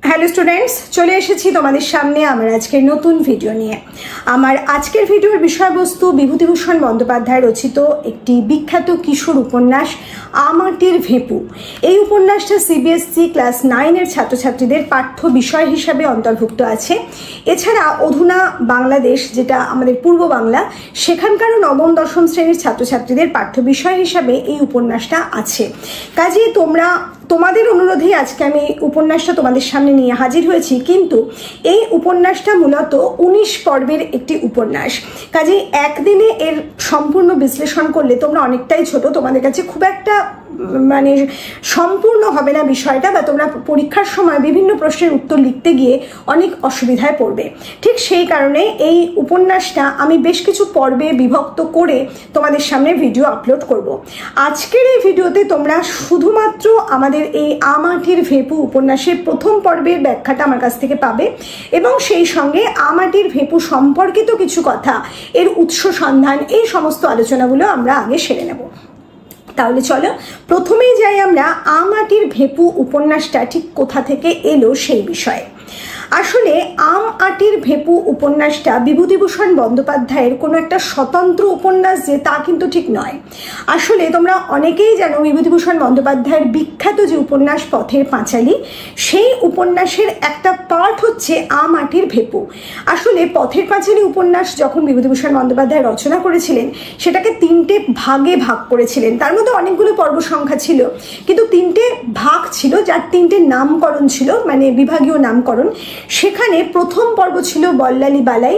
Hello students, চলে এসেছি তোমাদের সামনে আমার আজকের নতুন ভিডিও নিয়ে। আমার আজকের ভিডিওর বিষয়বস্তু বিভূতিভূষণ বন্দ্যোপাধ্যায় রচিত একটি বিখ্যাত কিশোর উপন্যাস আমাটির ভেপু। এই উপন্যাসটা সিবিএসসি ক্লাস 9-এর ছাত্রছাত্রীদের পাঠ্য বিষয় হিসাবে অন্তর্ভুক্ত আছে। এছাড়া অধুনা বাংলাদেশ, যেটা আমাদের পূর্ব বাংলা, সেখানকারও নবম দশম শ্রেণীর ছাত্রছাত্রীদের পাঠ্য বিষয় হিসাবে এই উপন্যাসটা আছে। কাজেই তোমাদের অনুরোধেই আজকে আমি উপন্যাসটা তোমাদের সামনে নিয়ে হাজির হয়েছি। কিন্তু এই উপন্যাসটা মূলত 19 পর্বের একটি উপন্যাস। কাজেই একদিনে এর সম্পূর্ণ বিশ্লেষণ করলে তোমরা অনেকটাই ছোট, তোমাদের কাছে খুব একটা সম্পূর্ণ হবে না বিষয়টা, বা তোমরা পরীক্ষার সময় বিভিন্ন প্রশ্নের উত্তর লিখতে গিয়ে অনেক অসুবিধায় পড়বে। ঠিক সেই কারণে এই উপন্যাসটা আমি বেশ কিছু পর্বে বিভক্ত করে তোমাদের সামনে ভিডিও আপলোড করব। আজকের এই ভিডিওতে তোমরা শুধুমাত্র আমাদের এই আমাটির ভেপু উপন্যাসের প্রথম পর্বের ব্যাখ্যাটা আমার কাছ থেকে পাবে, এবং সেই সঙ্গে আমাটির ভেপু সম্পর্কিত কিছু কথা, এর উৎস সন্ধান, এই সমস্ত আলোচনাগুলো আমরা আগে সেরে নেব। তাহলে চলো প্রথমেই যাই আমরা আমাটির ভেপু উপন্যাসটা ঠিক কোথা থেকে এলো সেই বিষয়ে। আসলে আমাটির ভেপু উপন্যাসটা বিভূতিভূষণ বন্দ্যোপাধ্যায়ের কোনো একটা স্বতন্ত্র উপন্যাস যে, তা কিন্তু ঠিক নয়। আসলে তোমরা অনেকেই জানো বিভূতিভূষণ বন্দ্যোপাধ্যায়ের বিখ্যাত যে উপন্যাস পথের পাঁচালী, সেই উপন্যাসের একটা পার্ট হচ্ছে আমাটির ভেপু। আসলে পথের পাঁচালী উপন্যাস যখন বিভূতিভূষণ বন্দ্যোপাধ্যায় রচনা করেছিলেন, সেটাকে 3টে ভাগে ভাগ করেছিলেন। তার মধ্যে অনেকগুলো পর্ব সংখ্যা ছিল, কিন্তু 3টে ভাগ ছিল, যার 3টে নামকরণ ছিল, মানে বিভাগীয় নামকরণ। সেখানে প্রথম পর্ব ছিল বল্লালী বালাই,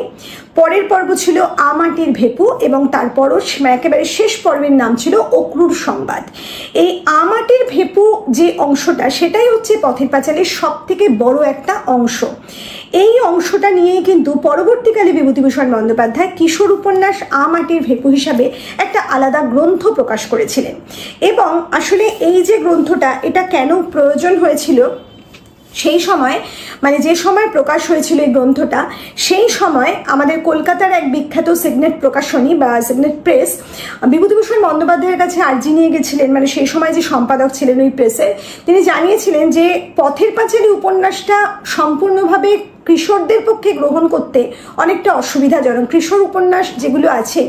পরের পর্ব ছিল আমাটির ভেপু, এবং তারপরও একেবারে শেষ পর্বের নাম ছিল অক্রুর সংবাদ। এই আমাটির ভেপু যে অংশটা, সেটাই হচ্ছে পথের পাঁচালীর সব থেকে বড় একটা অংশ। এই অংশটা নিয়েই কিন্তু পরবর্তীকালে বিভূতিভূষণ বন্দ্যোপাধ্যায় কিশোর উপন্যাস আমাটির ভেপু হিসাবে একটা আলাদা গ্রন্থ প্রকাশ করেছিলেন। এবং আসলে এই যে গ্রন্থটা, এটা কেন প্রয়োজন হয়েছিল সেই সময়, মানে যে সময় প্রকাশ হয়েছিল এই গ্রন্থটা, সেই সময় আমাদের কলকাতার এক বিখ্যাত সিগনেট প্রকাশনী বা সিগনেট প্রেস বিভূতিভূষণ বন্দ্যোপাধ্যায়ের কাছে আর্জি নিয়ে গেছিলেন। মানে সেই সময় যে সম্পাদক ছিলেন ওই প্রেসের, তিনি জানিয়েছিলেন যে পথের পাঁচালী উপন্যাসটা সম্পূর্ণভাবে কিশোরদের পক্ষে গ্রহণ করতে অনেকটা অসুবিধাজনক। কিশোর উপন্যাস যেগুলো আছে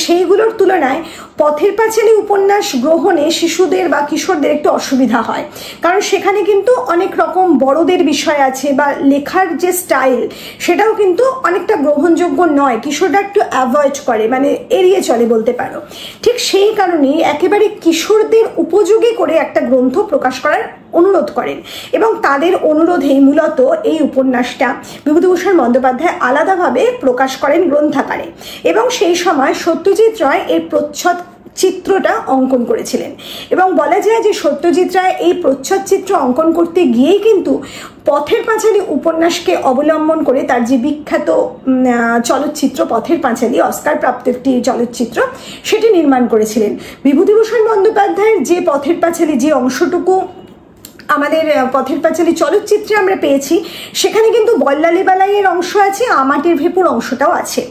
সেইগুলোর তুলনায় পথের পাঁচালী উপন্যাস গ্রহণে শিশুদের বা কিশোরদের একটু অসুবিধা হয়, কারণ সেখানে কিন্তু অনেক রকম বড়দের বিষয় আছে, বা লেখার যে স্টাইল সেটাও কিন্তু অনেকটা গ্রহণযোগ্য নয়। কিশোররা একটু অ্যাভয়েড করে, মানে এড়িয়ে চলে বলতে পারো। ঠিক সেই কারণেই একেবারে কিশোরদের উপযোগী করে একটা গ্রন্থ প্রকাশ করার অনুরোধ করেন, এবং তাদের অনুরোধেই মূলত এই উপন্যাসটা বিভূতিভূষণ বন্দ্যোপাধ্যায় আলাদাভাবে প্রকাশ করেন গ্রন্থাকারে। এবং সেই সময় সত্যজিৎ রায় এর প্রচ্ছদ চিত্রটা অঙ্কন করেছিলেন, এবং বলা যায় যে সত্যজিৎ রায় এই প্রচ্ছদ চিত্র অঙ্কন করতে গিয়েই কিন্তু পথের পাঁচালী উপন্যাসকে অবলম্বন করে তার যে বিখ্যাত চলচ্চিত্র পথের পাঁচালী, অস্কার প্রাপ্ত একটি চলচ্চিত্র, সেটি নির্মাণ করেছিলেন। বিভূতিভূষণ বন্দ্যোপাধ্যায়ের যে পথের পাঁচালী যে অংশটুকু আমাদের পথের পাঁচালী চলচ্চিত্রে আমরা পেয়েছি, সেখানে কিন্তু বল্লালী বালাইয়ের অংশ আছে, আমাটির ভেপুর অংশটাও আছে।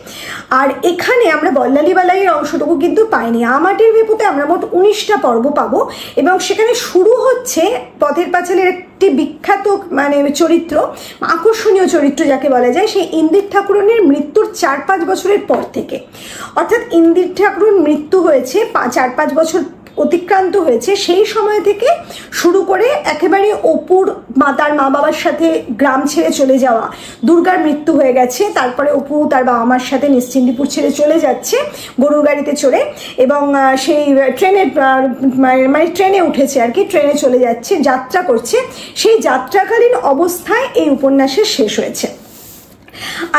আর এখানে আমরা বল্লালী বালাইয়ের অংশটুকু কিন্তু পাইনি। আমাটির ভেপুতে আমরা মোট 19টা পর্ব পাবো, এবং সেখানে শুরু হচ্ছে পথের পাঁচালীর একটি বিখ্যাত চরিত্র, আকর্ষণীয় চরিত্র যাকে বলা যায়, সেই ইন্দির ঠাকুরনের মৃত্যুর 4-5 বছরের পর থেকে। অর্থাৎ ইন্দির ঠাকুরন মৃত্যু হয়েছে 4-5 বছর অতিক্রান্ত হয়েছে, সেই সময় থেকে শুরু করে একেবারে অপুর তার মা বাবার সাথে গ্রাম ছেড়ে চলে যাওয়া, দুর্গার মৃত্যু হয়ে গেছে, তারপরে অপু তার বাবা মার সাথে নিশ্চিন্দিপুর ছেড়ে চলে যাচ্ছে গরুর গাড়িতে চড়ে, এবং সেই ট্রেনে উঠেছে আর কি, ট্রেনে চলে যাচ্ছে, যাত্রা করছে। সেই যাত্রাকালীন অবস্থায় এই উপন্যাসের শেষ হয়েছে।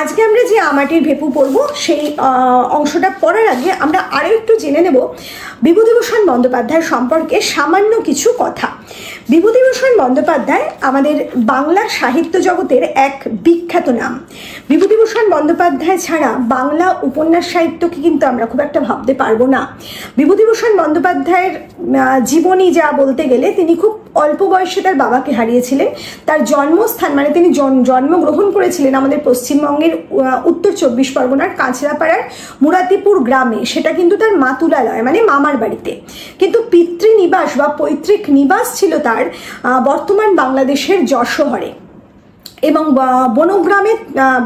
আজকে আমরা যে আমাটির ভেপু পড়ব, সেই অংশটা পড়ার আগে আমরা আরও একটু জেনে নেব বিভূতিভূষণ বন্দ্যোপাধ্যায় সম্পর্কে সামান্য কিছু কথা। বিভূতিভূষণ বন্দ্যোপাধ্যায় আমাদের বাংলা সাহিত্য জগতের এক বিখ্যাত নাম। বিভূতিভূষণ বন্দ্যোপাধ্যায় ছাড়া বাংলা উপন্যাস সাহিত্যকে কিন্তু আমরা খুব একটা ভাবতে পারবো না। বিভূতিভূষণ বন্দ্যোপাধ্যায়ের জীবনী যা বলতে গেলে, তিনি খুব অল্প বয়সে তার বাবাকে হারিয়েছিলেন। তার জন্মস্থান, মানে তিনি জন্মগ্রহণ করেছিলেন আমাদের পশ্চিম পশ্চিমবঙ্গের উত্তর 24 পরগনার কাঁচরাপাড়ার মুরাতিপুর গ্রামে, সেটা কিন্তু তার মাতুলালয় মানে মামার বাড়িতে। কিন্তু পিতৃনিবাস বা পৈতৃক নিবাস ছিল তার বর্তমান বাংলাদেশের যশোহরে, এবং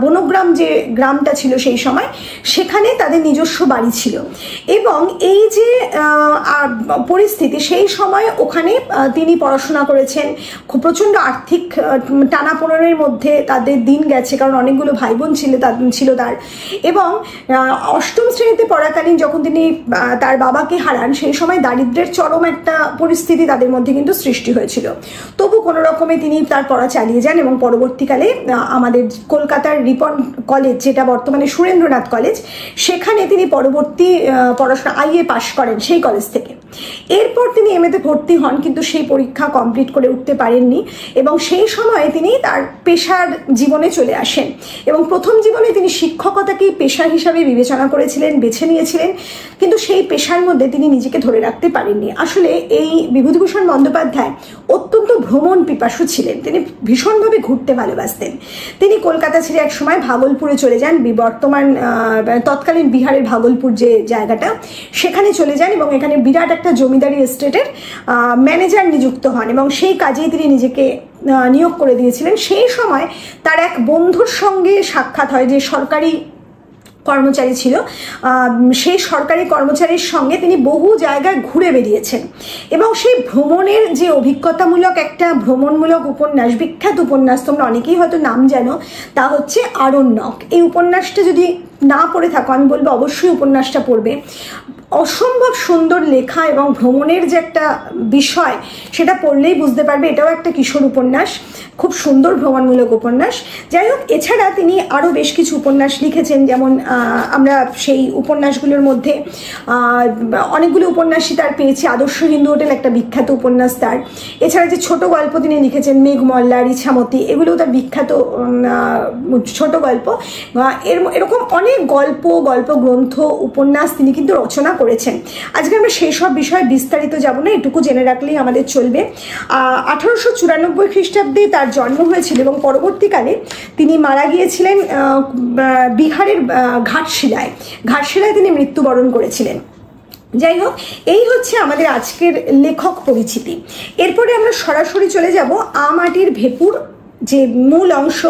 বনগ্রাম যে গ্রামটা ছিল সেই সময়, সেখানে তাদের নিজস্ব বাড়ি ছিল। এবং এই যে পরিস্থিতি, সেই সময় ওখানে তিনি পড়াশোনা করেছেন। খুব প্রচণ্ড আর্থিক টানাপোড়েনের মধ্যে তাদের দিন গেছে, কারণ অনেকগুলো ভাই বোন ছিল তার। এবং অষ্টম শ্রেণীতে পড়াকালীন যখন তিনি তার বাবাকে হারান, সেই সময় দারিদ্র্যের চরম একটা পরিস্থিতি তাদের মধ্যে কিন্তু সৃষ্টি হয়েছিল। তবু কোনো রকমে তিনি তার পড়া চালিয়ে যান, এবং পরবর্তীকালে আমাদের কলকাতার রিপন কলেজ, যেটা বর্তমানে সুরেন্দ্রনাথ কলেজ, সেখানে তিনি পরবর্তী পড়াশোনা আইএ পাশ করেন সেই কলেজ থেকে। এরপর তিনি এমএতে ভর্তি হন, কিন্তু সেই পরীক্ষা কমপ্লিট করে উঠতে পারেননি, এবং সেই সময়ে তিনি তার পেশার জীবনে চলে আসেন। এবং প্রথম জীবনে তিনি শিক্ষকতাকেই পেশা হিসাবে বিবেচনা করেছিলেন, বেছে নিয়েছিলেন, কিন্তু সেই পেশার মধ্যে তিনি নিজেকে ধরে রাখতে পারেননি। আসলে এই বিভূতিভূষণ বন্দ্যোপাধ্যায় অত্যন্ত ভ্রমণ পিপাসু ছিলেন, তিনি ভীষণভাবে ঘুরতে ভালোবাসতেন। তিনি কলকাতা ছেড়ে এক সময় ভাগলপুরে চলে যান, বর্তমান তৎকালীন বিহারের ভাগলপুর যে জায়গাটা, সেখানে চলে যান, এবং এখানে বিরাট একটা জমিদারি এস্টেটের ম্যানেজার নিযুক্ত হন, এবং সেই কাজেই তিনি নিজেকে নিয়োগ করে দিয়েছিলেন। সেই সময় তার এক বন্ধুর সঙ্গে সাক্ষাৎ হয়, যে সরকারি কর্মচারী ছিল। সেই সরকারি কর্মচারীর সঙ্গে তিনি বহু জায়গায় ঘুরে বেরিয়েছেন, এবং সেই ভ্রমণের যে অভিজ্ঞতামূলক একটা ভ্রমণমূলক উপন্যাস, বিখ্যাত উপন্যাস, তোমরা অনেকেই হয়তো নাম জানো, তা হচ্ছে আরণ্যক। এই উপন্যাসটা যদি না পড়ে থাকো, আমি বলবো অবশ্যই উপন্যাসটা পড়বে। অসম্ভব সুন্দর লেখা, এবং ভ্রমণের যে একটা বিষয়, সেটা পড়লেই বুঝতে পারবে। এটাও একটা কিশোর উপন্যাস, খুব সুন্দর ভ্রমণমূলক উপন্যাস। যাই হোক, এছাড়া তিনি আরও বেশ কিছু উপন্যাস লিখেছেন, যেমন আমরা সেই উপন্যাসগুলোর মধ্যে অনেকগুলো উপন্যাসই তার পেয়েছি। আদর্শ হিন্দু হোটেল একটা বিখ্যাত উপন্যাস তার। এছাড়া যে ছোট গল্প তিনি লিখেছেন, মেঘমল্লা, ইছামতি, এগুলোও তার বিখ্যাত ছোট গল্প। এরকম অনেক গল্প গ্রন্থ, উপন্যাস তিনি কিন্তু রচনা করেছেন। আজকে আমরা সেই সব বিষয়ে বিস্তারিত যাব না, এটুকু জেনে রাখলেই আমাদের চলবে। 1894 খ্রিস্টাব্দে তার জন্ম হয়েছিল, এবং পরবর্তীকালে তিনি মারা গিয়েছিলেন বিহারের ঘাটশিলায় তিনি মৃত্যুবরণ করেছিলেন। যাই হোক, এই হচ্ছে আমাদের আজকের লেখক পরিচিতি। এরপরে আমরা সরাসরি চলে যাব আম-আটির ভেপুর যে মূল অংশ,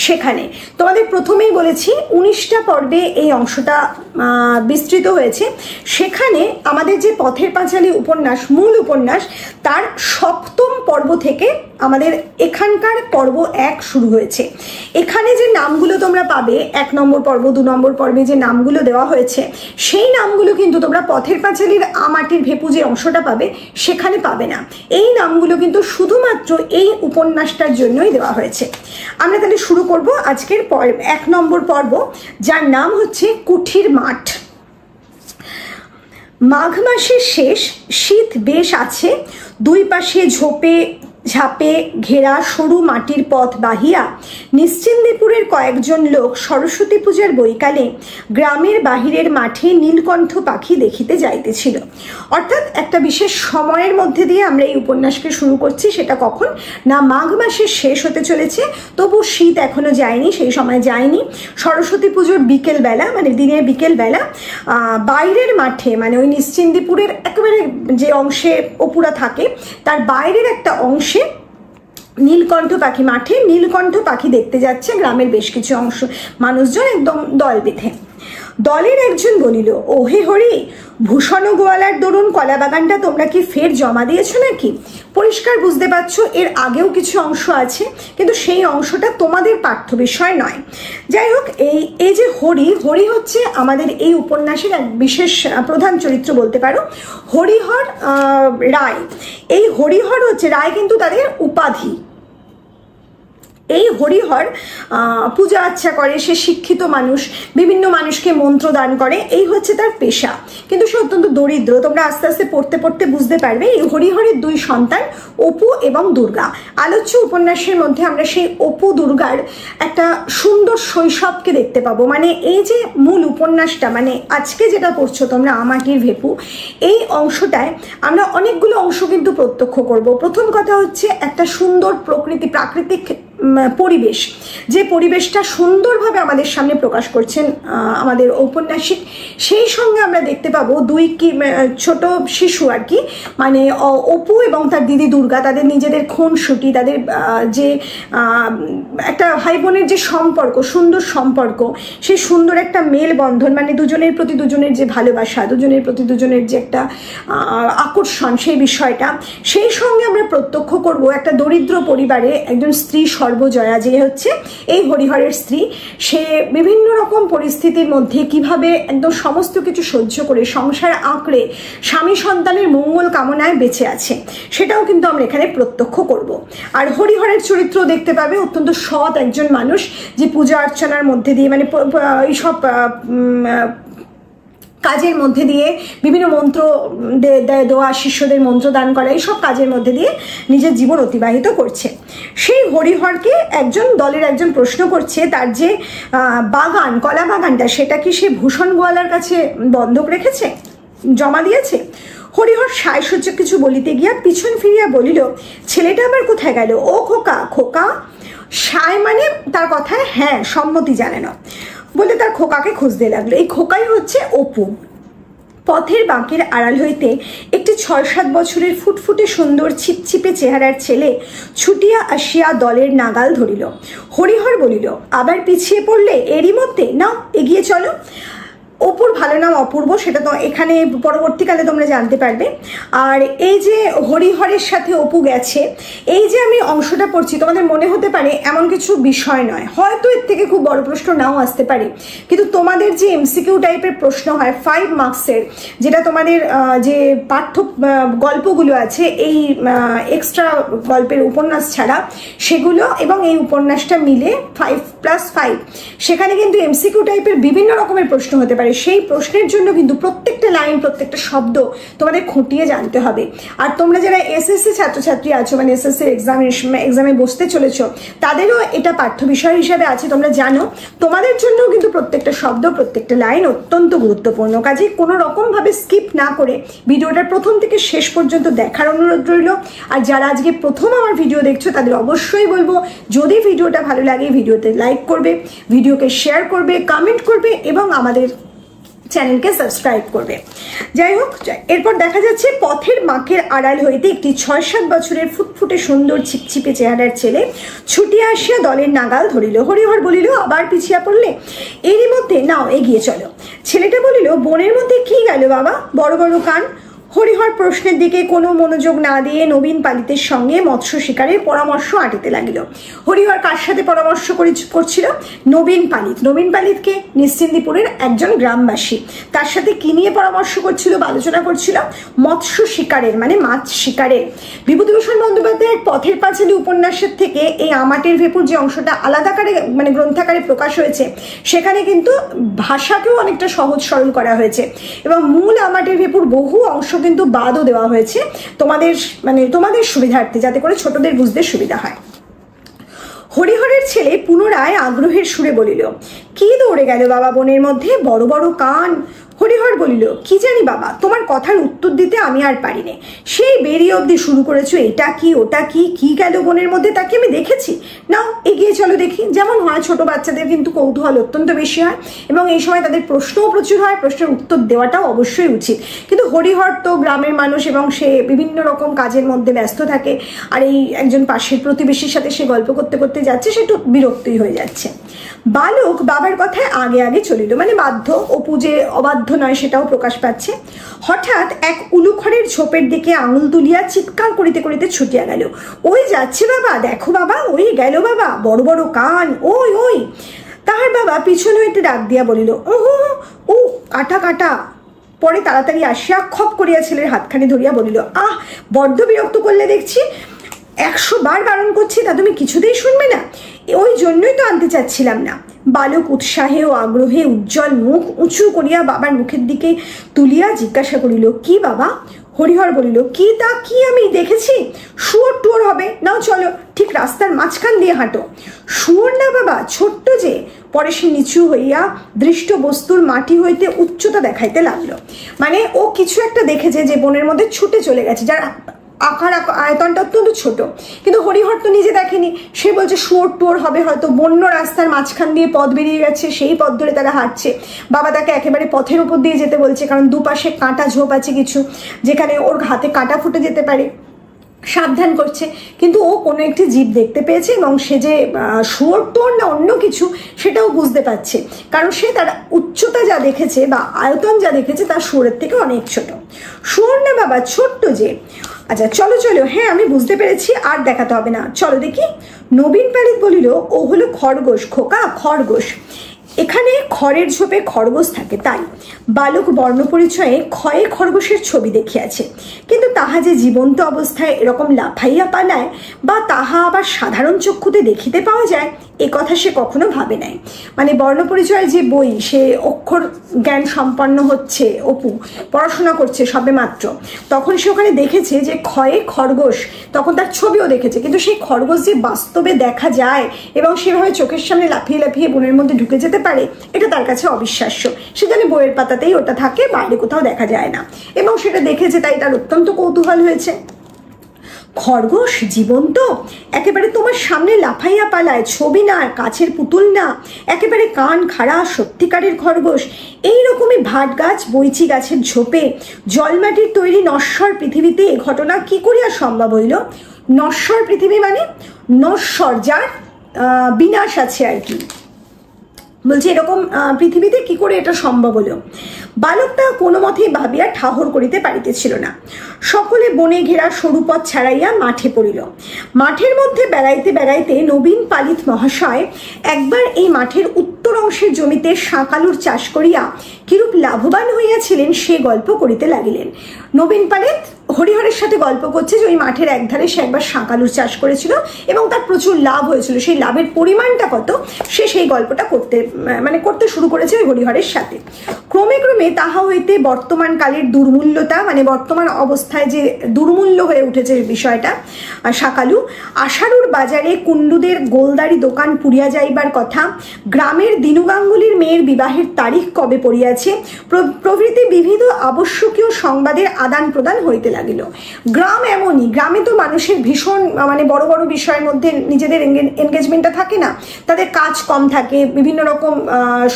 সেখানে তোমাদের প্রথমেই বলেছি 19টা পর্বে এই অংশটা বিস্তৃত হয়েছে। সেখানে আমাদের যে পথের পাঁচালী উপন্যাস, মূল উপন্যাস, তার 7ম পর্ব থেকে আমাদের এখানকার পর্ব 1 শুরু হয়েছে। এখানে যে নামগুলো তোমরা পাবে, 1 নম্বর পর্ব, 2 নম্বর পর্বে যে নামগুলো দেওয়া হয়েছে, সেই নামগুলো কিন্তু তোমরা পথের পাঁচালীর আম-আটির ভেপু যে অংশটা পাবে, সেখানে পাবে না। এই নামগুলো কিন্তু শুধুমাত্র এই উপন্যাসটার জন্যই দেওয়া হয়েছে। আমরা তাহলে শুরু করব আজকের 1 নম্বর পর্ব, যার নাম হচ্ছে কুঠির মাঠ। মাঘ মাসের শেষ, শীত বেশ আছে, দুই পাশে ঝাপে ঘেরা সরু মাটির পথ বাহিয়া নিশ্চিন্দিপুরের কয়েকজন লোক সরস্বতী পূজার বৈকালে গ্রামের বাহিরের মাঠে নীলকণ্ঠ পাখি দেখিতে যাইতেছিল। অর্থাৎ একটা বিশেষ সময়ের মধ্যে দিয়ে আমরা এই উপন্যাসকে শুরু করছি। সেটা কখন না, মাঘ মাসের শেষ হতে চলেছে, তবু শীত এখনো যায়নি, সেই সময় যায়নি। সরস্বতী পুজোর বিকেলবেলা, মানে দিনের বিকেলবেলা, বাইরের মাঠে, মানে ওই নিশ্চিন্দিপুরের একেবারে যে অংশে অপুরা থাকে, তার বাইরের একটা অংশে নীলকণ্ঠ পাখি, মাঠে নীলকণ্ঠ পাখি দেখতে যাচ্ছে গ্রামের বেশ কিছু অংশ মানুষজন, একদম দল বেঁধে। দলের একজন বলিল, ওহে হরি, ভূষণ গোয়ালার দরুন কলা বাগানটা তোমরা কি ফের জমা দিয়েছো নাকি? পরিষ্কার বুঝতে পারছো এর আগেও কিছু অংশ আছে, কিন্তু সেই অংশটা তোমাদের পাঠ্য বিষয় নয়। যাই হোক, এই যে হরি হচ্ছে আমাদের এই উপন্যাসের এক বিশেষ প্রধান চরিত্র বলতে পারো, হরিহর রায়। এই হরিহর হচ্ছে রায়, কিন্তু তাদের উপাধি। এই হরিহর পূজা আচ্ছা করে, সে শিক্ষিত মানুষ, বিভিন্ন মানুষকে মন্ত্র দান করে, এই হচ্ছে তার পেশা। কিন্তু সে অত্যন্ত দরিদ্র। তোমরা আস্তে আস্তে পড়তে পড়তে বুঝতে পারবে এই হরিহরের 2 সন্তান, অপু এবং দুর্গা। আলোচ্য উপন্যাসের মধ্যে আমরা সেই অপু দুর্গার একটা সুন্দর শৈশবকে দেখতে পাবো। মানে এই যে মূল উপন্যাসটা, মানে আজকে যেটা পড়ছো তোমরা আম-আটির ভেপু, এই অংশটায় আমরা অনেকগুলো অংশ কিন্তু প্রত্যক্ষ করব। প্রথম কথা হচ্ছে একটা সুন্দর প্রাকৃতিক পরিবেশ, যে পরিবেশটা সুন্দরভাবে আমাদের সামনে প্রকাশ করছেন আমাদের ঔপন্যাসিক, সেই সঙ্গে আমরা দেখতে পাবো দুই ছোট শিশু আর কি, মানে অপু এবং তার দিদি দুর্গা, তাদের নিজেদের খুনসুটি, তাদের যে একটা ভাই বোনের যে সম্পর্ক, সুন্দর সম্পর্ক, সেই সুন্দর একটা মেলবন্ধন, মানে দুজনের প্রতি দুজনের যে ভালোবাসা, দুজনের প্রতি দুজনের যে একটা আকর্ষণ, সেই বিষয়টা, সেই সঙ্গে আমরা প্রত্যক্ষ করব একটা দরিদ্র পরিবারে একজন স্ত্রী সর্বজয়া, যে হচ্ছে এই হরিহরের স্ত্রী, সে বিভিন্ন রকম পরিস্থিতির মধ্যে কিভাবে একদম সমস্ত কিছু সহ্য করে সংসার আঁকড়ে স্বামী সন্তানের মঙ্গল কামনায় বেঁচে আছে, সেটাও কিন্তু আমরা এখানে প্রত্যক্ষ করব। আর হরিহরের চরিত্র দেখতে পাবে অত্যন্ত সৎ একজন মানুষ, যে পূজা অর্চনার মধ্যে দিয়ে, মানে এইসব কাজের মধ্যে দিয়ে, বিভিন্ন মন্ত্র দেওয়া, শিষ্যদের মন্ত্র দান করা, এইসব কাজের মধ্যে দিয়ে নিজের জীবন অতিবাহিত করছে। সেই হরিহরকে দলের একজন প্রশ্ন করছে, তার যে বাগান, কলা বাগানটা, সেটা কি সে ভূষণ গোয়ালার কাছে বন্ধক রেখেছে, জমা দিয়েছে? হরিহর সায়সূচক কিছু বলিতে গিয়া পিছন ফিরিয়া বলিল, ছেলেটা আবার কোথায় গেল? ও খোকা, খোকা। সায় মানে তার কথায় হ্যাঁ সম্মতি জানানো বলে তার খোকাকে খুঁজতে লাগলো। এই খোকাই হচ্ছে অপু। পথের বাঁকের আড়াল হইতে একটি 6-7 বছরের ফুটফুটে সুন্দর ছিপছিপে চেহারার ছেলে ছুটিয়া আসিয়া দলের নাগাল ধরিল। হরিহর বলিল, আবার পিছিয়ে পড়লে? এরই মধ্যে নাও এগিয়ে চলো। অপুর ভালো নাম অপূর্ব, সেটা তো এখানে পরবর্তীকালে তোমরা জানতে পারবে। আর এই যে হরিহরের সাথে অপু গেছে, এই যে আমি অংশটা পড়ছি, তোমাদের মনে হতে পারে এমন কিছু বিষয় নয়, হয়তো এর থেকে খুব বড় প্রশ্ন নাও আসতে পারে, কিন্তু তোমাদের যে এমসিকিউ টাইপের প্রশ্ন হয় 5 মার্কসের, যেটা তোমাদের যে পাঠ্য গল্পগুলো আছে এই এক্সট্রা গল্পের উপন্যাস ছাড়া, সেগুলো এবং এই উপন্যাসটা মিলে 5+5, সেখানে কিন্তু এমসিকিউ টাইপের বিভিন্ন রকমের প্রশ্ন হতে পারে। সেই প্রশ্নের জন্য কিন্তু প্রত্যেকটা লাইন, প্রত্যেকটা শব্দ তোমাদের খুঁটিয়ে জানতে হবে। আর তোমরা যারা এসএসসি ছাত্রছাত্রী আছো, মানে এসএসসি এক্সামে বসতে চলেছো, তাদেরও এটা পাঠ্য বিষয় হিসাবে আছে, তোমরা জানো। তোমাদের জন্যও কিন্তু প্রত্যেকটা শব্দ, প্রত্যেকটা লাইন অত্যন্ত গুরুত্বপূর্ণ। কাজে কোনো রকমভাবে স্কিপ না করে ভিডিওটার প্রথম থেকে শেষ পর্যন্ত দেখার অনুরোধ রইল। আর যারা আজকে প্রথম আমার ভিডিও দেখছো, তাদের অবশ্যই বলবো, যদি ভিডিওটা ভালো লাগে ভিডিওতে লাইক করবে, ভিডিওকে শেয়ার করবে, কমেন্ট করবে এবং আমাদের চ্যানেলকে সাবস্ক্রাইব করবে। যাই হোক, এরপর দেখা যাচ্ছে পথের বাঁকের আড়াল হইতে একটি 6-7 বছরের ফুটফুটে সুন্দর ছিপছিপে চেহারার ছেলে ছুটিয়া আসিয়া দলের নাগাল ধরিল। হরিহর বলিল, আবার পিছিয়া পড়লে? এরই মধ্যে নাও এগিয়ে চলো। ছেলেটা বলিল, বনের মধ্যে কি গেল বাবা, বড় বড় কান? হরিহর প্রশ্নের দিকে কোনো মনোযোগ না দিয়ে নবীন পালিতের সঙ্গে মৎস্য শিকারের পরামর্শ আঁটিতে লাগিল। হরিহর কার সাথে পরামর্শ করছিল? নবীন পালিত। নবীন পালিতকে নিশ্চিন্দিপুরের একজন গ্রামবাসী, তার সাথে কি নিয়ে পরামর্শ করছিল বা আলোচনা করছিল? মৎস্য শিকারের, মানে মাছ শিকারের। বিভূতিভূষণ বন্দ্যোপাধ্যায়ের পথের পাঁচালী উপন্যাসের থেকে এই আমাটের ভেপুর যে অংশটা আলাদাকারে, মানে গ্রন্থাকারে প্রকাশ হয়েছে, সেখানে কিন্তু ভাষাকেও অনেকটা সহজ সরল করা হয়েছে এবং মূল আমাটের ভেপুর বহু অংশ কিন্তু বাদও দেওয়া হয়েছে তোমাদের সুবিধার্থে, যাতে করে ছোটদের বুঝতে সুবিধা হয়। হরিহরের ছেলে পুনরায় আগ্রহের সুরে বলিল, কি দৌড়ে গেল বাবা বনের মধ্যে, বড় বড় কান? হরিহর বলিল, কি জানি বাবা, তোমার কথার উত্তর দিতে আমি আর পারিনি। সেই বেরিয়ে অবধি শুরু করেছো এটা কি ওটা কি, কি গেল বনের মধ্যে তা কি আমি দেখেছি? নাও এগিয়ে চলো দেখি। যেমন হয়, ছোট বাচ্চাদের কিন্তু কৌতূহল অত্যন্ত বেশি হয় এবং এই সময় তাদের প্রশ্নও প্রচুর হয়, প্রশ্নের উত্তর দেওয়াটাও অবশ্যই উচিত। কিন্তু হরিহর তো গ্রামের মানুষ এবং সে বিভিন্ন রকম কাজের মধ্যে ব্যস্ত থাকে, আর এই একজন পাশের প্রতিবেশীর সাথে সে গল্প করতে করতে যাচ্ছে, সে একটু বিরক্তই হয়ে যাচ্ছে। বালক বাবার কথায় আগে আগে চলিল, মানে বাধ্য, অপু যে অবাধ্য নয় সেটাও প্রকাশ পাচ্ছে। হঠাৎ এক উলুখড়ের ঝোপের দিকে আঙুল তুলিয়া চিৎকার করিতে করিতে ছুটিয়া গেল, ওই যাচ্ছে বাবা, দেখো বাবা, ওই গেল বাবা, বড় বড় কান, ওই ওই। তাহার বাবা পিছন হইতে ডাক দিয়া বলিল, ও কাটা কাটা। পরে তাড়াতাড়ি আসিয়া খপ করিয়া ছেলের হাতখানি ধরিয়া বলিল, আহ, বড্ড বিরক্ত করলে দেখছি, 100 বার বারণ করছি, তা তুমি কিছুতেই শুনবে না? ওই জন্যই তো আনতে চাচ্ছিলাম না। বালক উৎসাহে ও আগ্রহে উজ্জ্বল মুখ উঁচু করিয়া বাবার মুখের দিকে তুলিয়া জিজ্ঞাসা করিল, কি বাবা? হরিহর বলিল, কি তা কি আমি দেখেছি? শুয়োর টুয়োর হবে, নাও চলো, ঠিক রাস্তার মাঝখান দিয়ে হাঁটো। শুয়োর না বাবা, ছোট্ট যে। পরে সে নিচু হইয়া দৃষ্ট বস্তুর মাটি হইতে উচ্চতা দেখাইতে লাগলো, মানে ও কিছু একটা দেখেছে যে বনের মধ্যে ছুটে চলে গেছে, যার আকার আয়তনটা অত্যন্ত ছোট। কিন্তু হরিহর তো নিজে দেখেনি, সে বলছে শুয়োর টোর হবে, হয়তো বন্য রাস্তার মাঝখান দিয়ে পথ বেরিয়ে গেছে, সেই পথ ধরে তারা হাঁটছে। বাবা তাকে একেবারে পথের উপর দিয়ে যেতে বলছে, কারণ দুপাশে কাঁটা ঝোপ আছে কিছু, যেখানে ওর হাতে কাঁটা ফুটে যেতে পারে, সাবধান করছে। কিন্তু ও কোনো একটি জীব দেখতে পেয়েছে এবং সে যে শুয়োর টোর না অন্য কিছু সেটাও বুঝতে পারছে, কারণ সে তার উচ্চতা যা দেখেছে বা আয়তন যা দেখেছে তার শুয়োরের থেকে অনেক ছোট। শুয়োর না বাবা, ছোট্ট যে। আচ্ছা চলো চলো, হ্যাঁ আমি বুঝতে পেরেছি, আর দেখাতে হবে না, চলো দেখি। নবীন পালিত বলিল, ও হলো খরগোশ খোকা, খরগোশ। এখানে খড়ের ঝোপে খরগোশ থাকে তাই। বালক বর্ণপরিচয়ে ক্ষয়ে খরগোশের ছবি দেখিয়াছে, কিন্তু তাহা যে জীবন্ত অবস্থায় এরকম লাফাইয়া পালায় বা তাহা আবার সাধারণ চক্ষুতে দেখিতে পাওয়া যায় এ কথা সে কখনো ভাবে নাই। মানে বর্ণপরিচয় যে বই, সে অক্ষর জ্ঞান সম্পন্ন হচ্ছে, অপু পড়াশোনা করছে সবে মাত্র, তখন সে ওখানে দেখেছে যে ক্ষয়ে খরগোশ, তখন তার ছবিও দেখেছে, কিন্তু সেই খরগোশ যে বাস্তবে দেখা যায় এবং সেভাবে চোখের সামনে লাফিয়ে লাফিয়ে বনের মধ্যে ঢুকে যেতে পারে, এটা তার কাছে অবিশ্বাস্য। সে জানে বইয়ের পাতাতেই ওটা থাকে, বাইরে কোথাও দেখা যায় না, এবং সেটা দেখেছে, তাই তার অত্যন্ত কৌতূহল হয়েছে। খরগোশ জীবন্ত, একেবারে তোমার সামনে লাফাইয়া পালায়, ছবি না, কাছের পুতুল না, একেবারে কান খাড়া সত্যিকারের খরগোশ। এইরকমই ভাট গাছ, বইচি গাছের ঝোপে, জলমাটির তৈরি নশ্বর পৃথিবীতে এ ঘটনা কি করিয়া সম্ভব হইল? নশ্বর পৃথিবী মানে নশ্বর, যার বিনাশ আছে আর কি, বলছে এরকম পৃথিবীতে কি করে এটা সম্ভব হলো? বালকটা কোনো মতেই ভাবিয়া ঠাহর করিতে পারিতেছিল না। সকলে বনে ঘেরা সরু পথ ছাড়াইয়া মাঠে পড়িল। মাঠের মধ্যে বেড়াইতে বেড়াইতে নবীন পালিত মহাশয় একবার এই মাঠের উত্তর অংশের জমিতে শাঁকালুর চাষ করিয়া কিরূপ লাভবান হইয়াছিলেন সে গল্প করিতে লাগিলেন। নবীন পালিত হরিহরের সাথে গল্প করছে যে ওই মাঠের একধারে সে একবার শাঁকালুর চাষ করেছিল এবং তার প্রচুর লাভ হয়েছিল, সেই লাভের পরিমাণটা কত সে সেই গল্পটা করতে শুরু করেছে ওই হরিহরের সাথে। ক্রমে ক্রমে তাহা হইতে বর্তমান কালের দুর্মূল্যতা, মানে বর্তমান অবস্থায় যে দুর্মূল্য হয়ে উঠেছে বিষয়টা শাঁকালু, আষাঢ়ুর বাজারে কুণ্ডুদের গোলদারি দোকান পুড়িয়া যাইবার কথা, গ্রামের দিনু গাঙ্গুলির মেয়ের বিবাহের তারিখ কবে পড়িয়াছে প্রভৃতি বিবিধ আবশ্যকীয় সংবাদের আদান প্রদান হইতে লাগিল। গ্রাম এমনই, গ্রামে তো মানুষের ভীষণ মানে বড় বড় বিষয়ের মধ্যে নিজেদের এনগেজমেন্টটা থাকে না, তাদের কাজ কম থাকে, বিভিন্ন রকম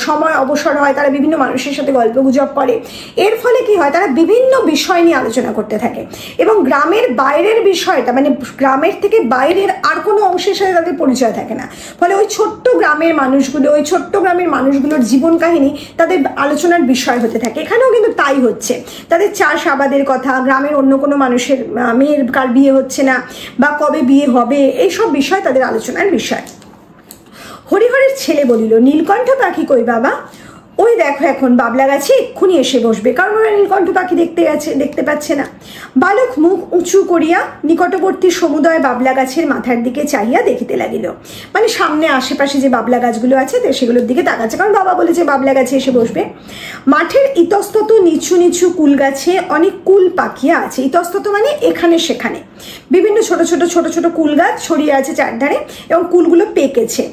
সময় অবসর হয়, তারা বিভিন্ন মানুষের সাথে গল্প গুজব করে, এর ফলে কি হয় তারা বিভিন্ন বিষয় নিয়ে আলোচনা করতে থাকে এবং গ্রামের বাইরের বিষয়টা মানে গ্রামের থেকে বাইরের আর কোনো অংশের সাথে তাদের পরিচয় থাকে না। ফলে ওই ছোট্ট গ্রামের মানুষগুলোর জীবন কাহিনী তাদের আলোচনার বিষয় হতে থাকে। এখানেও কিন্তু তাই হচ্ছে, তাদের চাষ আবাদের কথা, গ্রামের অন্য কোনো মানুষের মেয়ের কার বিয়ে হচ্ছে না বা কবে বিয়ে হবে, এইসব বিষয় তাদের আলোচনার বিষয়। হরিহরের ছেলে বলিল, নীলকণ্ঠ পাখি কই বাবা? ওই দেখো এখন বাবলা গাছে এক্ষুনি এসে বসবে, কারণ ওরা নীলকণ্ঠ পাখি দেখতে পাচ্ছে না। বালক মুখ উঁচু করিয়া নিকটবর্তী সমুদয় বাবলা গাছের মাথার দিকে চাহিয়া দেখিতে লাগিল। মানে সামনে আশেপাশে যে বাবলা গাছগুলো আছে সেগুলোর দিকে তাকাচ্ছে, কারণ বাবা বলেছে বাবলা গাছে এসে বসবে। মাঠের ইতস্তত নিচু নিচু কুল গাছে অনেক কুল পাকিয়া আছে। ইতস্তত মানে এখানে সেখানে বিভিন্ন ছোট ছোট কুল গাছ ছড়িয়ে আছে চারধারে এবং কুলগুলো পেকেছে।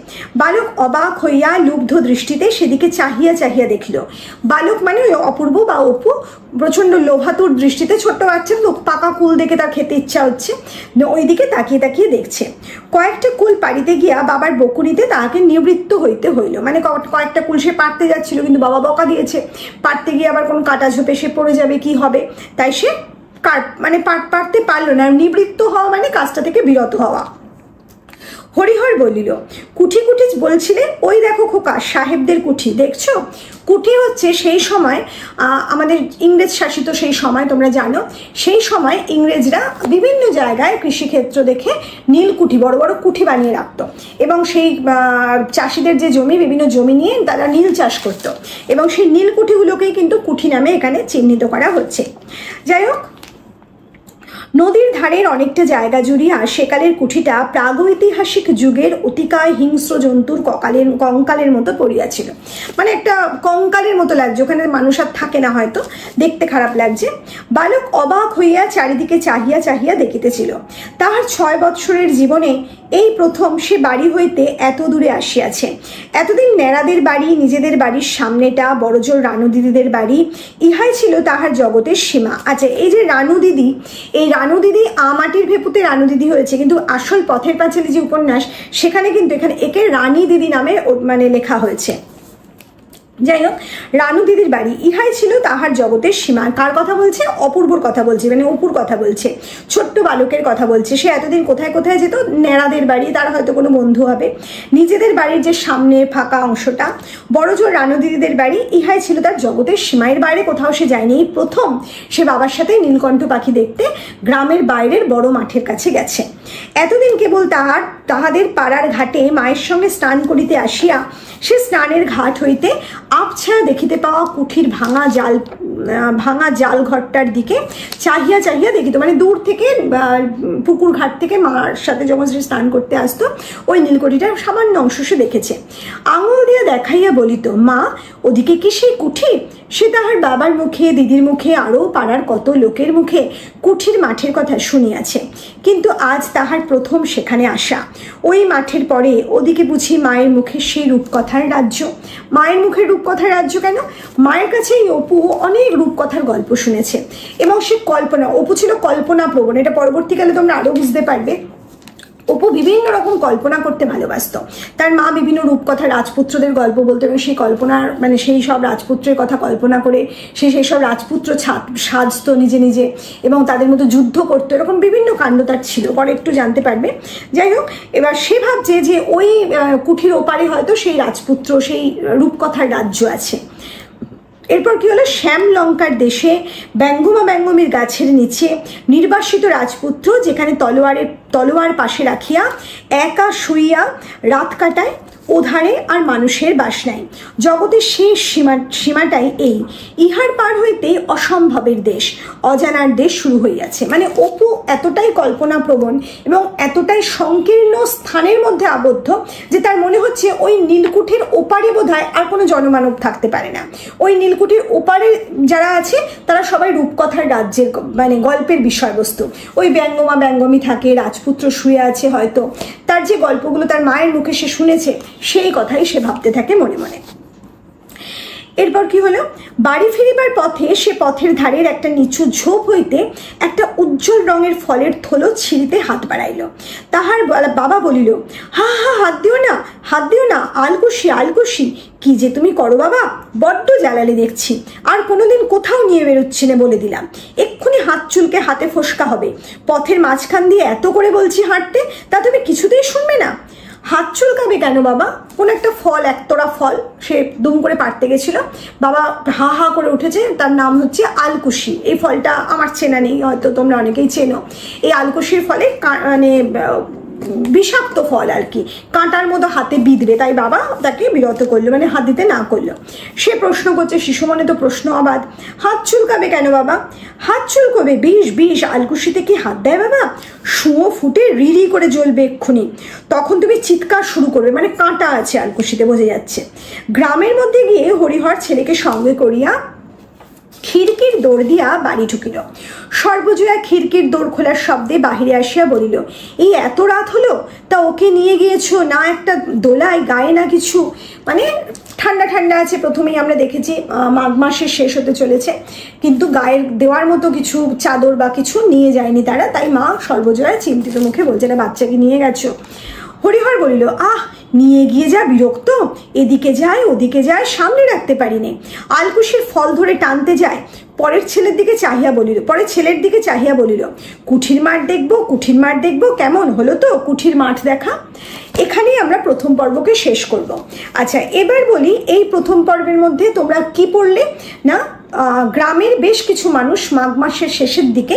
বালক অবাক হইয়া লুব্ধ দৃষ্টিতে সেদিকে চাহিয়া দেখিল। বালক মানে ওই অপূর্ব বা অপু প্রচন্ড লোভাতুর দৃষ্টিতে, ছোট্ট বাচ্চা তো পাকা কুল দেখে তার খেতে ইচ্ছা হচ্ছে, ওইদিকে তাকিয়ে দেখছে। কয়েকটা কুল পাড়িতে গিয়া বাবার বকুনিতে তাহাকে নিবৃত্ত হইতে হইল। মানে কয়েকটা কুল সে পাড়তে যাচ্ছিল, কিন্তু বাবা বকা দিয়েছে, পাড়তে গিয়ে আবার কোনো কাটা ঝোপে সে পড়ে যাবে, কি হবে, তাই সে পাড়তে পারলো না। নিবৃত্ত হওয়া মানে কাজটা থেকে বিরত হওয়া। হরিহর বলিল, কুঠি বলছিলেন? ওই দেখো খোকা, সাহেবদের কুঠি দেখছো? কুঠি হচ্ছে সেই সময় আমাদের ইংরেজ শাসিত সেই সময়, তোমরা জানো সেই সময় ইংরেজরা বিভিন্ন জায়গায় কৃষিক্ষেত্র দেখে নীলকুঠি, বড় বড় কুঠি বানিয়ে রাখতো এবং সেই চাষিদের যে জমি, বিভিন্ন জমি নিয়ে তারা নীল চাষ করতো এবং সেই নীলকুঠিগুলোকেই কিন্তু কুঠি নামে এখানে চিহ্নিত করা হচ্ছে। যাই হোক, নদীর ধারের অনেকটা জায়গা জুড়িয়া সেকালের কুঠিটা প্রাগৈতিহাসিক যুগের অতিকায় হিংস্র জন্তুর কঙ্কালের মতো পড়িয়াছিল। মানে একটা কঙ্কালের মতো লাগছে, ওখানে মানুষ আর থাকে না, হয়তো দেখতে খারাপ লাগছে। বালক অবাক হইয়া চারিদিকে চাহিয়া দেখিতেছিল। তাহার 6 বৎসরের জীবনে এই প্রথম সে বাড়ি হইতে এত দূরে আসিয়াছে। এতদিন ন্যাড়াদের বাড়ি, নিজেদের বাড়ির সামনেটা, বড়জোর রানু দিদিদের বাড়ি, ইহাই ছিল তাহার জগতের সীমা। আচ্ছা, এই যে রানু দিদি, এই রানু দিদি মাটির ভেপুতে রানু দিদি হয়েছে, কিন্তু আসল পথের পাঁচালী যে উপন্যাস সেখানে কিন্তু এখানে একে রানী দিদি নামে মানে লেখা হয়েছে। যাই হোক, রানু দিদির বাড়ি ইহাই ছিল তাহার জগতের সীমা। কার কথা বলছে? অপূর্বর কথা বলছে, মানে অপুর কথা বলছে, ছোট্ট বালকের কথা বলছে। সে এতদিন কোথায় কোথায় যেত? নেড়াদের বাড়ি, তার হয়তো কোনো বন্ধু হবে। নিজেদের বাড়ির যে সামনে ফাঁকা অংশটা, বড়জোর রানু দিদিদের বাড়ি, ইহাই ছিল তার জগতের সীমা। এর বাইরে কোথাও সে যায়নি। এই প্রথম সে বাবার সাথে নীলকণ্ঠ পাখি দেখতে গ্রামের বাইরের বড় মাঠের কাছে গেছে। এতদিন কেবল তাহাদের পাড়ার ঘাটে মায়ের সঙ্গে স্নান করিতে আসিয়া সে স্নানের ঘাট হইতে আবছা দেখিতে পাওয়া কুঠির ভাঙা জাল ঘরটার দিকে চাহিয়া চাহিয়া দেখিত। মানে দূর থেকে পুকুর ঘাট থেকে মার সাথে যখন সে স্নান করতে আসতো ওই নীলকুঠিটার সামান্য অংশ সে দেখেছে। আঙুল দিয়ে দেখাইয়া বলিত, মা ওদিকে কি সেই কুঠি? সে তাহার বাবার মুখে, দিদির মুখে, আরও পাড়ার কত লোকের মুখে কুঠির মাঠের কথা শুনিয়াছে, কিন্তু আজ তাহার প্রথম সেখানে আসা। ওই মাঠের পরে ওদিকে বুঝি মায়ের মুখে সেই রূপকথার রাজ্য। মায়ের মুখে রূপকথার রাজ্য কেন? মায়ের কাছে এই অপু অনেক রূপকথার গল্প শুনেছে এবং সে অপু ছিল কল্পনা প্রবণ। এটা পরবর্তীকালে তোমরা আরো বুঝতে পারবে। অপু বিভিন্ন রকম কল্পনা করতে ভালোবাসত। তার মা বিভিন্ন রূপকথা রাজপুত্রদের গল্প বলতো এবং সেই কল্পনার মানে সেই সব রাজপুত্রের কথা কল্পনা করে সে সেই সব রাজপুত্র সাজতো নিজে নিজে এবং তাদের মতো যুদ্ধ করতো। এরকম বিভিন্ন কাণ্ড তার ছিল, পরে একটু জানতে পারবে। যাই হোক, এবার সে ভাবছে যে ওই কুঠির ওপারে হয়তো সেই রাজপুত্র, সেই রূপকথার রাজ্য আছে। এরপর কি হলো? শ্যাম লঙ্কার দেশে ব্যঙ্গমা ব্যঙ্গমীর গাছের নিচে নির্বাসিত রাজপুত্র যেখানে তলোয়ার পাশে রাখিয়া একা শুইয়া রাত কাটায়, ওধারে আর মানুষের বাস নাই। জগতের শেষ সীমাটাই এই। ইহার পার হইতে অসম্ভবের দেশ, অজানার দেশ শুরু হইয়াছে। মানে অপু এতটাই কল্পনা প্রবণ এবং এতটাই সংকীর্ণ স্থানের মধ্যে আবদ্ধ যে তার মনে হচ্ছে ওই নীলকুঠির ওপারে বোধহয় আর কোনো জনমানব থাকতে পারে না। ওই নীলকুঠির ওপারে যারা আছে তারা সবাই রূপকথার রাজ্যের মানে গল্পের বিষয়বস্তু। ওই ব্যঙ্গমা ব্যঙ্গমী থাকে, রাজপুত্র শুয়ে আছে, হয়তো তার যে গল্পগুলো তার মায়ের মুখে সে শুনেছে সেই কথাই সে ভাবতে থাকে মনে মনে। এরপর কি হলো? বাড়ি ফিরিবার পথে সে পথের ধারের একটা নিচু ঝোপ হইতে একটা উজ্জ্বল রঙের ফলের থলো ছিঁড়িতে হাত বাড়াইল। তাহার বাবা বলিল, হা হা, হাত দিও না, হাত দিও না, আলকুশি আলকুশি। কি যে তুমি করো বাবা, বড্ড জ্বালালি দেখছি। আর কোনোদিন কোথাও নিয়ে বেরোচ্ছি না বলে দিলাম। এক্ষুনি হাত চুলকে হাতে ফোসকা হবে। পথের মাঝখান দিয়ে এত করে বলছি হাঁটতে, তা তুমি কিছুতেই শুনবে না। হাত চুলকাবে কেন বাবা? কোন একটা ফল, একতরা ফল সে দুম করে পাড়তে গেছিল। বাবা হা হা করে উঠেছে। তার নাম হচ্ছে আলকুশি। এই ফলটা আমার চেনা নেই, হয়তো তোমরা অনেকেই চেনো। এই আলকুশির ফলে মানে বিষাক্ত ফল আর কি, কাঁটার মতো হাতে বিঁধবে, তাই বাবা তাকে বিরত করলো, মানে হাত দিতে না করলো। সে প্রশ্ন করছে, শিশু মনে তো প্রশ্ন অবাধ, হাত চুলকাবে কেন বাবা? হাত চুলকবে? বিষ আলকুশিতে কি হাত দেয় বাবা? শুঁয়ো ফুটে রিরি করে জ্বলবে এক্ষুনি, তখন তুমি চিৎকার শুরু করবে। মানে কাঁটা আছে আলকুশিতে, বোঝা যাচ্ছে। গ্রামের মধ্যে গিয়ে হরিহর ছেলেকে সঙ্গে করিয়া খিড়কির দৌড় দিয়া বাড়ি ঢুকিল। সর্বজয়া খিড়কির দৌড় খোলার শব্দে বাহিরে আসিয়া বলিল, এই এত রাত হলো, তা ওকে নিয়ে গিয়েছো না একটা দোলায়, গায়ে না কিছু? মানে ঠান্ডা ঠান্ডা আছে, প্রথমেই আমরা দেখেছি মাঘ মাসের শেষ হতে চলেছে, কিন্তু গায়ের দেওয়ার মতো কিছু চাদর বা কিছু নিয়ে যায়নি তারা। তাই মা সর্বজয়া চিন্তিত মুখে বলছে, না বাচ্চাকে নিয়ে গেছো? হরিহর বলিল, নিয়ে গিয়ে যা বিরক্ত, এদিকে যায় ওদিকে যায়, সামনে রাখতে পারিনি। আলকুশির ফল ধরে টানতে যায়। পরের ছেলের দিকে চাহিয়া বলিল, কুঠির মাঠ দেখবো, কেমন হলো তো কুঠির মাঠ দেখা? এখানেই আমরা প্রথম পর্বকে শেষ করব। আচ্ছা, এবার বলি এই প্রথম পর্বের মধ্যে তোমরা কি পড়লে না, গ্রামের বেশ কিছু মানুষ মাঘ মাসের শেষের দিকে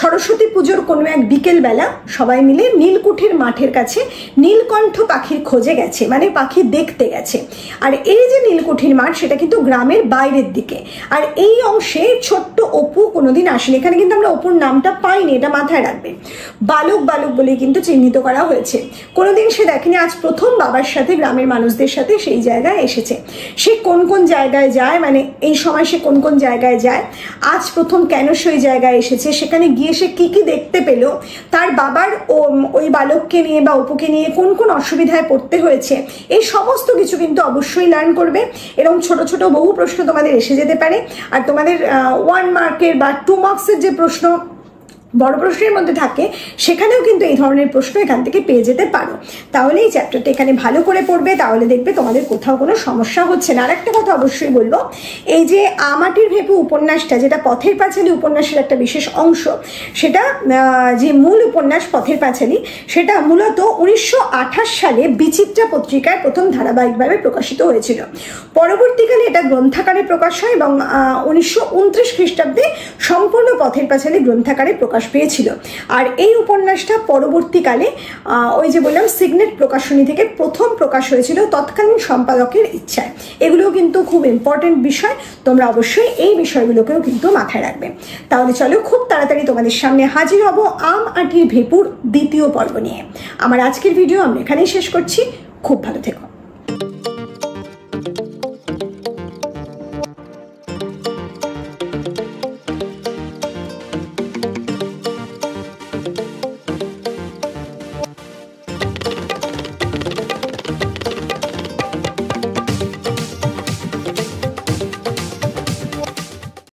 সরস্বতী পুজোর কোনো এক বিকেলবেলা সবাই মিলে নীলকুঠির মাঠের কাছে নীলকণ্ঠ পাখির খোঁজে গেছে, মানে পাখি দেখতে গেছে। আর এই যে নীলকুঠির মাঠ সেটা কিন্তু গ্রামের বাইরের দিকে। আর এই অংশে ছোট্ট অপু কোনোদিন আসেনি। এখানে কিন্তু আমরা অপুর নামটা পাইনি, এটা মাথায় রাখবে। বালক বলে কিন্তু চিহ্নিত করা হয়েছে। কোনোদিন সে দেখেনি, আজ প্রথম বাবার সাথে গ্রামের মানুষদের সাথে সেই জায়গায় এসেছে। সে কোন কোন জায়গায় যায়, মানে এই সময় সে কোন কোন জায়গায় যায়, আজ প্রথম কেন সেই জায়গায় এসেছে, সেখানে গিয়ে সে কি কি দেখতে পেল, তার বাবার ওই বালককে নিয়ে বা অপুকে নিয়ে কোন কোন অসুবিধায় পড়তে হয়েছে, এই সমস্ত কিছু কিন্তু অবশ্যই লার্ন করবে। এরকম ছোট ছোট বহু প্রশ্ন তোমাদের এসে যেতে পারে। আর তোমাদের 1 মার্কের বা 2 মার্কসের যে প্রশ্ন বড় প্রশ্নের মধ্যে থাকে সেখানেও কিন্তু এই ধরনের প্রশ্ন এখান থেকে পেয়ে যেতে পারো। তাহলে এই চ্যাপ্টারটা এখানে ভালো করে পড়বে, তাহলে দেখবে তোমাদের কোথাও কোনো সমস্যা হচ্ছে না। আর একটা কথা অবশ্যই বলবো, এই যে আমাটির ভেপু উপন্যাসটা, যেটা পথের পাঁচালী উপন্যাসের একটা বিশেষ অংশ, সেটা যে মূল উপন্যাস পথের পাঁচালী, সেটা মূলত 1928 সালে বিচিত্রা পত্রিকায় প্রথম ধারাবাহিকভাবে প্রকাশিত হয়েছিল। পরবর্তীকালে এটা গ্রন্থাকারে প্রকাশ হয় এবং 1929 খ্রিস্টাব্দে সম্পূর্ণ পথের পাঁচালী গ্রন্থাকারে প্রকাশ পেয়েছিল। আর এই উপন্যাসটা পরবর্তীকালে ওই যে বললাম সিগনেট প্রকাশনী থেকে প্রথম প্রকাশ হয়েছিল তৎকালীন সম্পাদকের ইচ্ছায়। এগুলোও কিন্তু খুব ইম্পর্টেন্ট বিষয়, তোমরা অবশ্যই এই বিষয়গুলোকেও কিন্তু মাথায় রাখবে। তাহলে চলো খুব তাড়াতাড়ি তোমাদের সামনে হাজির হব আম আঁটির ভেপুর দ্বিতীয় পর্ব নিয়ে। আমার আজকের ভিডিও আমরা এখানেই শেষ করছি। খুব ভালো থেকো।